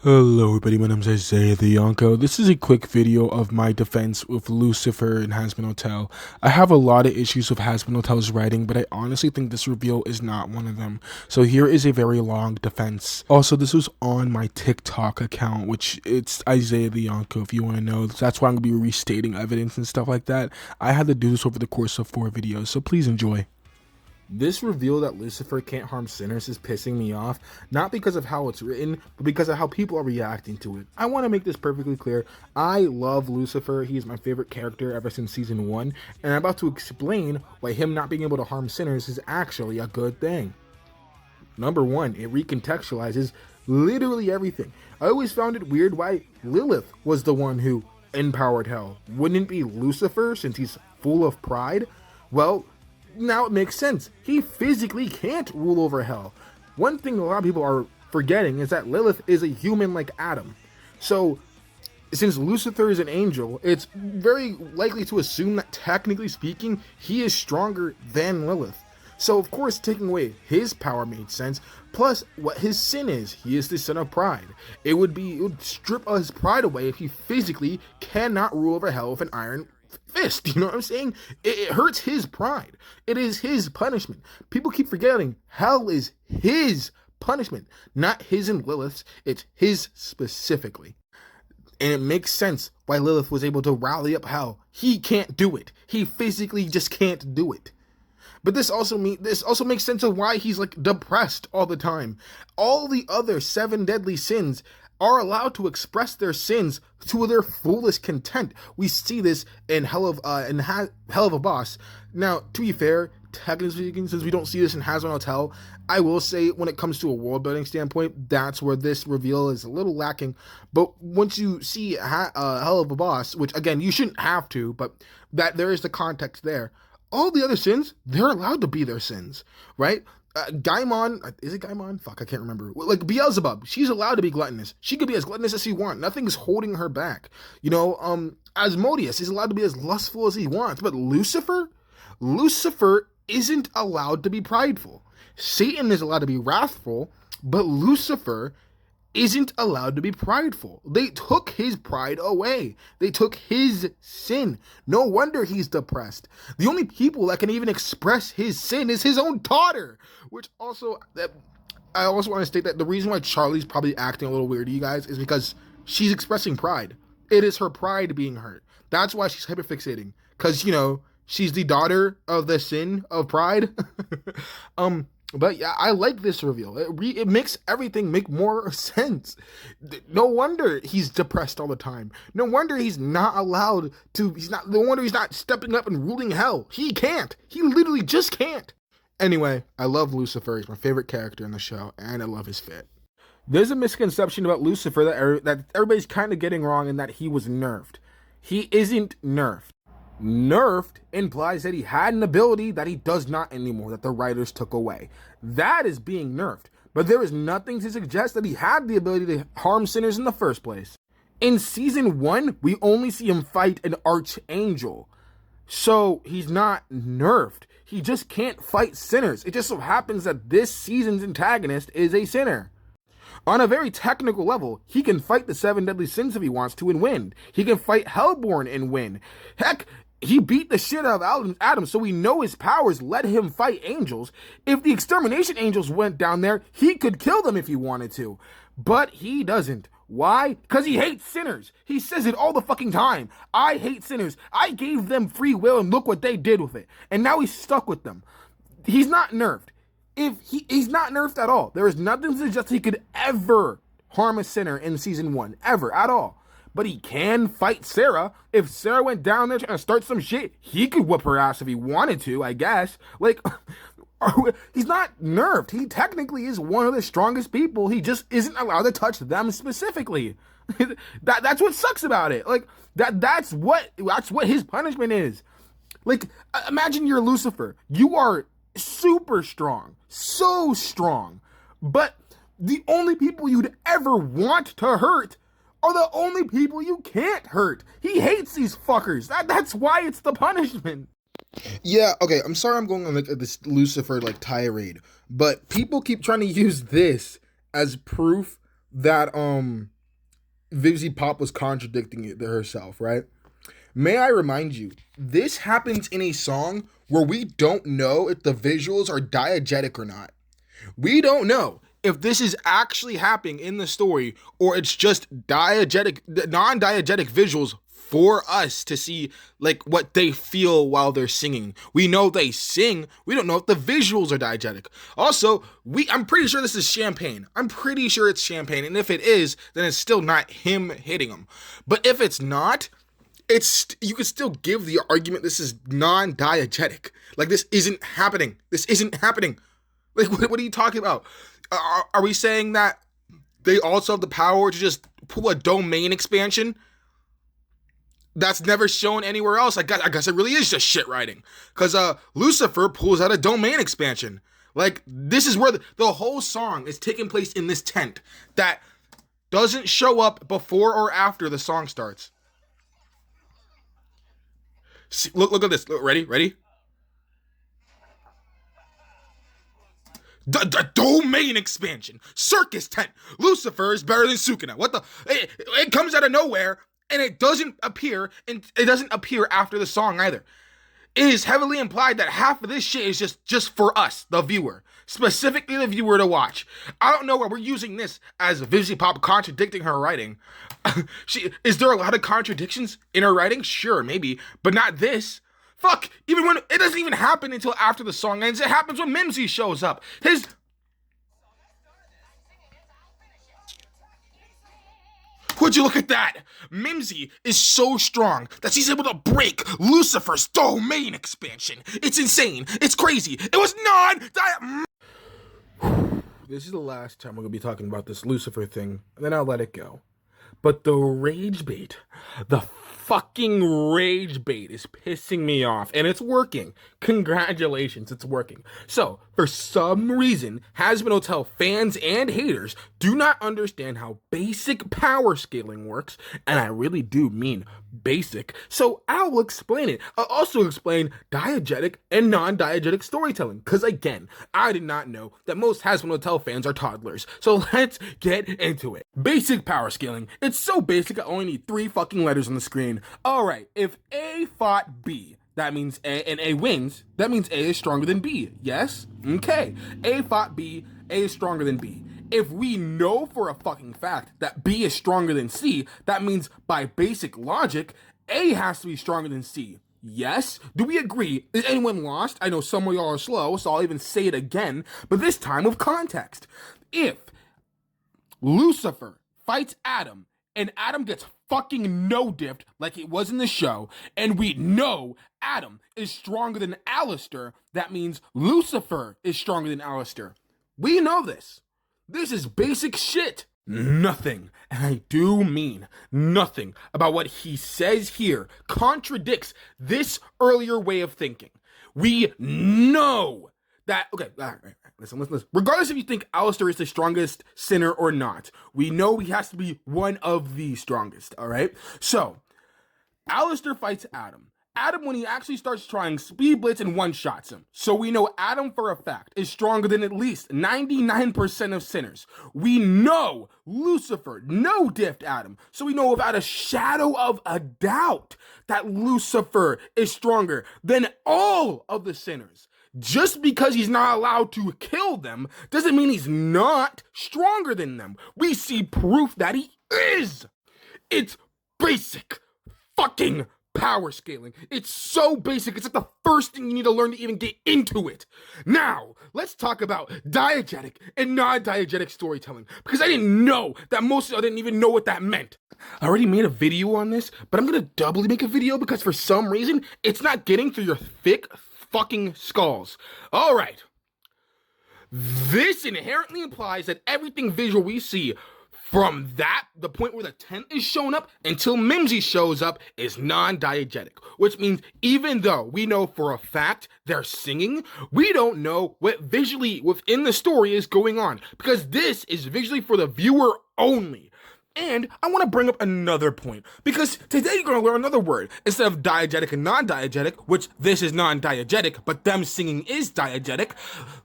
Hello everybody, my name is Isaiah the Yonko. This is a quick video of my defense with Lucifer and Hazbin Hotel. I have a lot of issues with Hazbin Hotel's writing, but I honestly think this reveal is not one of them. So here is a very long defense. Also, this was on my TikTok account, which it's Isaiah the Yonko if you want to know. That's why I'm going to be restating evidence and stuff like that. I had to do this over the course of 4 videos, so please enjoy. This reveal that Lucifer can't harm sinners is pissing me off, not because of how it's written, but because of how people are reacting to it. I want to make this perfectly clear. I love Lucifer. He is my favorite character ever since season 1, and I'm about to explain why him not being able to harm sinners is actually a good thing. Number 1, it recontextualizes literally everything. I always found it weird why Lilith was the one who empowered hell. Wouldn't it be Lucifer since he's full of pride? Well, now it makes sense. He physically can't rule over hell. One thing a lot of people are forgetting is that Lilith is a human like Adam. So, since Lucifer is an angel, it's very likely to assume that technically speaking, he is stronger than Lilith. So, of course, taking away his power made sense. Plus, what his sin is, he is the son of pride. It would strip his pride away if he physically cannot rule over hell with an iron fist. You know what I'm saying? It hurts his pride. It is his punishment. People keep forgetting hell is his punishment, not his and Lilith's. It's his specifically. And it makes sense why Lilith was able to rally up hell. He can't do it. He physically just can't do it. But this also makes sense of why he's like depressed all the time. All the other 7 deadly sins are allowed to express their sins to their fullest content. We see this in Hell of a Boss. Now, to be fair, technically speaking, since we don't see this in Hazbin Hotel, I will say when it comes to a world building standpoint, that's where this reveal is a little lacking. But once you see Hell of a Boss, which again you shouldn't have to, but that there is the context there. All the other sins, they're allowed to be their sins, right? Gaimon, is it Gaimon? Fuck, I can't remember. Like Beelzebub, she's allowed to be gluttonous. She could be as gluttonous as she wants. Nothing's holding her back. You know, Asmodeus is allowed to be as lustful as he wants. But Lucifer isn't allowed to be prideful. Satan is allowed to be wrathful, but Lucifer isn't allowed to be prideful. They took his pride away. They took his sin. No wonder he's depressed. The only people that can even express his sin is his own daughter, which also, I also want to state that the reason why Charlie's probably acting a little weird to you guys is because she's expressing pride. It is her pride being hurt. That's why she's hyperfixating, because, you know, she's the daughter of the sin of pride. But yeah, I like this reveal. It makes everything make more sense. No wonder he's depressed all the time. No wonder he's not allowed to, no wonder he's not stepping up and ruling hell. He can't. He literally just can't. Anyway, I love Lucifer. He's my favorite character in the show, and I love his fit. There's a misconception about Lucifer that everybody's kind of getting wrong, in that he was nerfed. He isn't nerfed. Nerfed implies that he had an ability that he does not anymore, that the writers took away. That is being nerfed, but there is nothing to suggest that he had the ability to harm sinners in the first place. In season 1, we only see him fight an archangel, so he's not nerfed. He just can't fight sinners. It just so happens that this season's antagonist is a sinner. On a very technical level, he can fight the 7 deadly sins if he wants to and win. He can fight Hellborn and win. Heck, he beat the shit out of Adam, so we know his powers let him fight angels. If the extermination angels went down there, he could kill them if he wanted to. But he doesn't. Why? Because he hates sinners. He says it all the fucking time. I hate sinners. I gave them free will and look what they did with it. And now he's stuck with them. He's not nerfed. He's not nerfed at all. There is nothing to suggest he could ever harm a sinner in season 1. Ever. At all. But he can fight Sarah. If Sarah went down there trying to start some shit, he could whoop her ass if he wanted to, I guess. Like, he's not nerfed. He technically is one of the strongest people. He just isn't allowed to touch them specifically. That's what sucks about it. Like, that's what his punishment is. Like, imagine you're Lucifer. You are super strong. So strong. But the only people you'd ever want to hurt are the only people you can't hurt. He hates these fuckers. That's why it's the punishment. Yeah, okay, I'm sorry I'm going on like this Lucifer like tirade, but people keep trying to use this as proof that Vivzy Pop was contradicting it herself, right? May I remind you, this happens in a song where we don't know if the visuals are diegetic or not. We don't know if this is actually happening in the story or it's just diegetic, non-diegetic visuals for us to see like what they feel while they're singing. We know they sing. We don't know if the visuals are diegetic. Also, I'm pretty sure this is Champagne. I'm pretty sure it's Champagne. And if it is, then it's still not him hitting him. But if it's not, you could still give the argument this is non-diegetic. Like this isn't happening. This isn't happening. Like what are you talking about? Are we saying that they also have the power to just pull a domain expansion that's never shown anywhere else? I guess it really is just shit writing. Because Lucifer pulls out a domain expansion. Like this is where the whole song is taking place in this tent that doesn't show up before or after the song starts. See, look at this. Look, ready? The domain expansion. Circus tent. Lucifer is better than Sukuna. What the? It comes out of nowhere and it doesn't appear. And it doesn't appear after the song either. It is heavily implied that half of this shit is just for us, the viewer. Specifically the viewer to watch. I don't know why we're using this as Vivzy Pop contradicting her writing. Is there a lot of contradictions in her writing? Sure, maybe. But not this. Fuck, even when it doesn't even happen until after the song ends. It happens when Mimsy shows up. Would you look at that? Mimsy is so strong that she's able to break Lucifer's domain expansion. It's insane. It's crazy. It was This is the last time we're going to be talking about this Lucifer thing, and then I'll let it go. But the rage bait, the fucking rage bait is pissing me off, and it's working. Congratulations, it's working. So, for some reason, Hazbin Hotel fans and haters do not understand how basic power scaling works, and I really do mean basic, so I'll explain it. I'll also explain diegetic and non-diegetic storytelling, because again, I did not know that most Hazbin Hotel fans are toddlers, so let's get into it. Basic power scaling. It's so basic I only need 3 fucking letters on the screen. Alright, if A fought B, that means A, and A wins, that means A is stronger than B, yes? Okay, A fought B, A is stronger than B. If we know for a fucking fact that B is stronger than C, that means by basic logic, A has to be stronger than C. Yes? Do we agree? Is anyone lost? I know some of y'all are slow, so I'll even say it again, but this time with context. If Lucifer fights Adam, and Adam gets fucking no-diffed like it was in the show, and we know Adam is stronger than Alistair, that means Lucifer is stronger than Alistair. We know this. This is basic shit. Nothing, and I do mean nothing, about what he says here contradicts this earlier way of thinking. We know that, okay, all right, listen. Regardless if you think Alistair is the strongest sinner or not, we know he has to be one of the strongest, all right? So, Alistair fights Adam. Adam, when he actually starts trying, speed blitz and one-shots him. So we know Adam, for a fact, is stronger than at least 99% of sinners. We know Lucifer no-diffed Adam. So we know without a shadow of a doubt that Lucifer is stronger than all of the sinners. Just because he's not allowed to kill them doesn't mean he's not stronger than them. We see proof that he is. It's basic fucking power scaling. It's so basic. It's like the first thing you need to learn to even get into it. Now, let's talk about diegetic and non-diegetic storytelling, because I didn't know that most of y'all didn't even know what that meant. I already made a video on this, but I'm gonna doubly make a video because for some reason, it's not getting through your thick fucking skulls. All right. This inherently implies that everything visual we see from the point where the tent is showing up until Mimsy shows up is non-diegetic, which means even though we know for a fact they're singing, we don't know what visually within the story is going on, because this is visually for the viewer only. And I want to bring up another point, because today you're going to learn another word. Instead of diegetic and non-diegetic, which this is non-diegetic, but them singing is diegetic,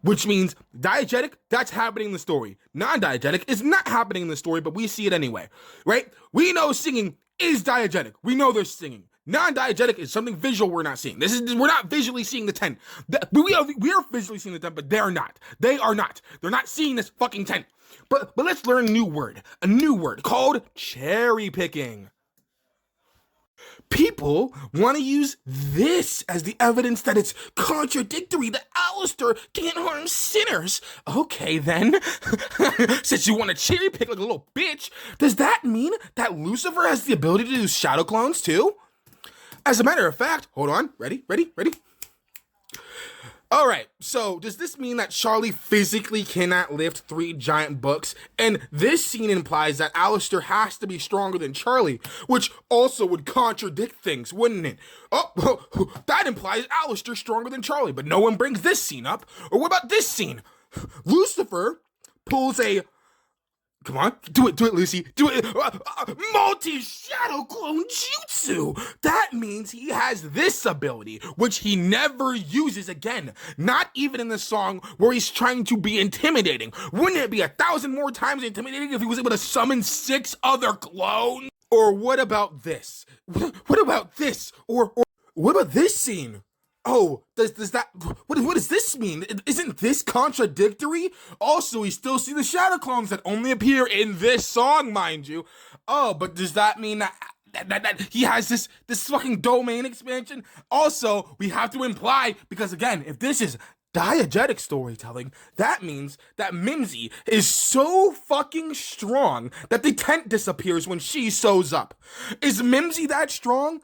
which means diegetic, that's happening in the story. Non-diegetic is not happening in the story, but we see it anyway, right? We know singing is diegetic. We know they're singing. Non-diegetic is something visual we're not seeing. We're not visually seeing the tent. We are visually seeing the tent, but they're not. They are not. They're not seeing this fucking tent. But let's learn a new word called cherry picking. People want to use this as the evidence that it's contradictory, that Alistair can't harm sinners. Okay then, since you want to cherry pick like a little bitch, does that mean that Lucifer has the ability to do shadow clones too? As a matter of fact, hold on, ready? All right, so does this mean that Charlie physically cannot lift 3 giant books? And this scene implies that Alistair has to be stronger than Charlie, which also would contradict things, wouldn't it? Oh, that implies Alistair's stronger than Charlie, but no one brings this scene up. Or what about this scene? Lucifer pulls a... Come on, do it, Lucy. Do it. Multi-shadow clone jutsu. That means he has this ability, which he never uses again. Not even in the song where he's trying to be intimidating. Wouldn't it be 1,000 more times intimidating if he was able to summon 6 other clones? Or what about this? What about this? Or what about this scene? Oh, does that, what does this mean? Isn't this contradictory? Also, we still see the shadow clones that only appear in this song, mind you. Oh, but does that mean that he has this fucking domain expansion? Also, we have to imply, because again, if this is diegetic storytelling, that means that Mimsy is so fucking strong that the tent disappears when she sews up. Is Mimsy that strong?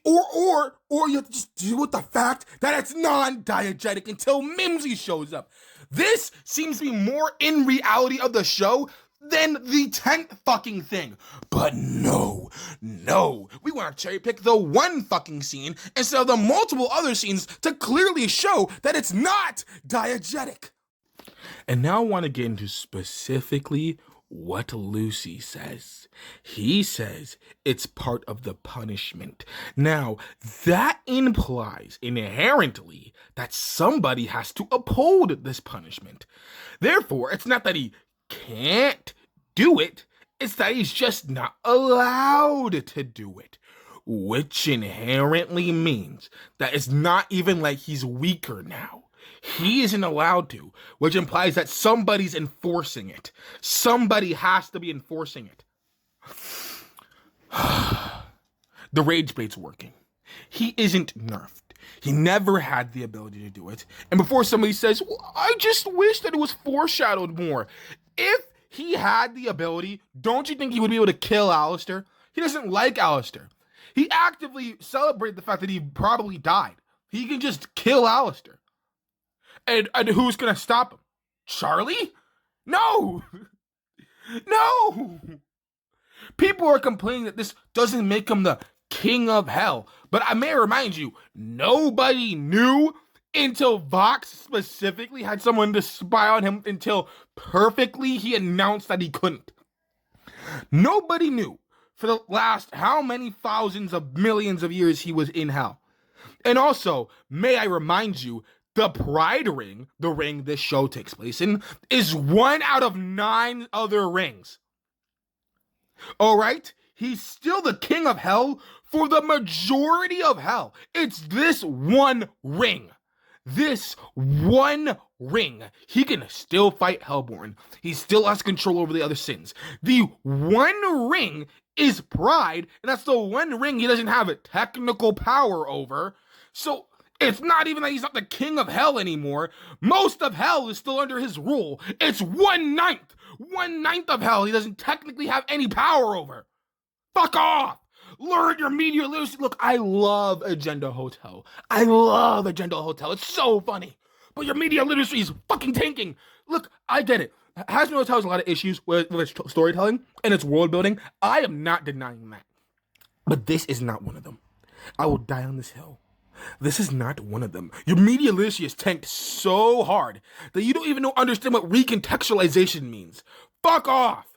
Or you have to just deal with the fact that it's non-diegetic until Mimsy shows up. This seems to be more in reality of the show than the tent fucking thing. But no, we want to cherry pick the one fucking scene instead of the multiple other scenes to clearly show that it's not diegetic. And now I want to get into specifically what Lucy says. He says it's part of the punishment. Now, that implies inherently that somebody has to uphold this punishment. Therefore, it's not that he can't do it, it's that he's just not allowed to do it. Which inherently means that it's not even like he's weaker now. He isn't allowed to, which implies that somebody's enforcing it. Somebody has to be enforcing it. The rage bait's working. He isn't nerfed. He never had the ability to do it. And before somebody says, well, I just wish that it was foreshadowed more. If he had the ability, don't you think he would be able to kill Alistair? He doesn't like Alistair. He actively celebrated the fact that he probably died. He can just kill Alistair. And who's gonna stop him? Charlie? No! No! People are complaining that this doesn't make him the king of hell. But I may remind you, nobody knew until Vox specifically had someone to spy on him until perfectly he announced that he couldn't. Nobody knew for the last how many thousands of millions of years he was in hell. And also, may I remind you, the Pride Ring, the ring this show takes place in, is 1 out of 9 other rings. Alright? He's still the king of hell for the majority of hell. It's this one ring. This one ring. He can still fight Hellborn. He still has control over the other sins. The one ring is Pride, and that's the one ring he doesn't have a technical power over. So it's not even that he's not the king of hell anymore. Most of hell is still under his rule. It's 1/9. 1/9 of hell he doesn't technically have any power over. Fuck off. Learn your media literacy. Look, I love Agenda Hotel. I love Agenda Hotel. It's so funny. But your media literacy is fucking tanking. Look, I get it. Hazbin Hotel has a lot of issues with its storytelling and its world building. I am not denying that. But this is not one of them. I will die on this hill. This is not one of them. Your media literacy is tanked so hard that you don't even understand what recontextualization means. Fuck off.